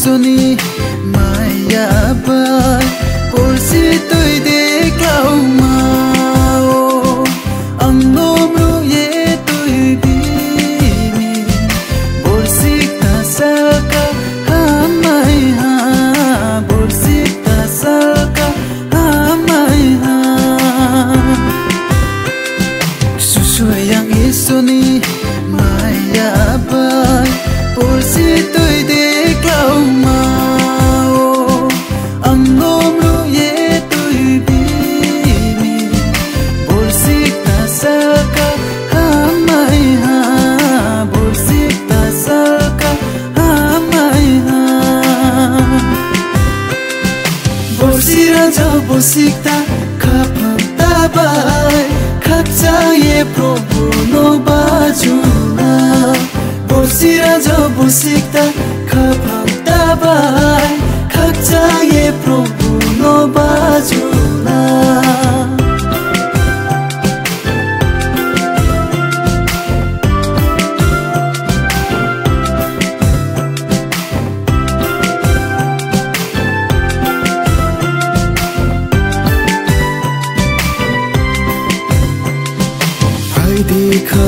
soni maya bai porsi toi de kau mau angnom ru ye toi bini porsi ta saka hamai ha porsi ta saka hamai ha susu yang isoni maya bai porsi toi de kau mau angnom ru ye toi bini porsi ta saka hamai ha porsi ta saka hamai ha porsi raja porsi ta khapang ta bai khakcha ye probu no bajuna porsi raja porsi ta khapang ta bai khakcha ye probu no bajuna देखा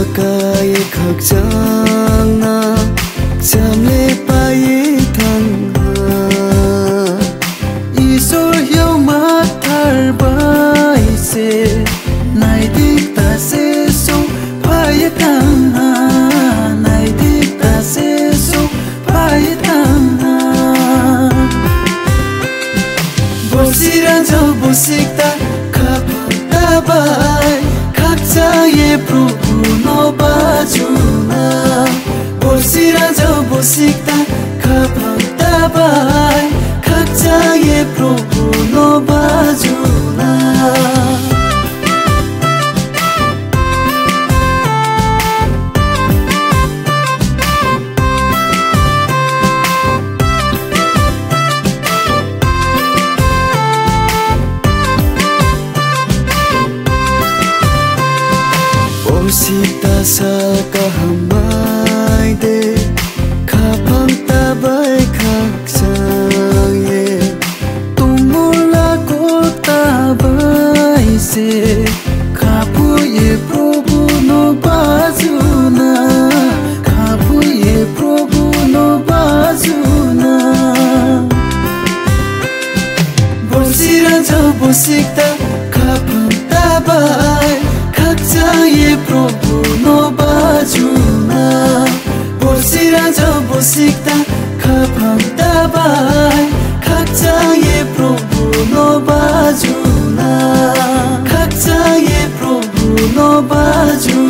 ये खगजाना जमले पाए थंगा ईश्वर यो माथर by से नाई दिखता से so पाए थंगा नाई दिखता से सो पाए थंगा बोसिरा जो बोसिकता खपता by khakcha ye probu no bajuna porsi raja bosikta khapang ta bai khakcha ye probu no bajuna Sita saka hamai de khapang ta bai khakchang ye tumula ko ta bai se khapu ye probu no bajuna khapu ye probu no bajuna borsira jo bosikta khapang ta bai khakcha ye probu no bajuna porsi raja bosikta khapang ta bai khakcha ye probu no bajuna khakcha ye probu no bajuna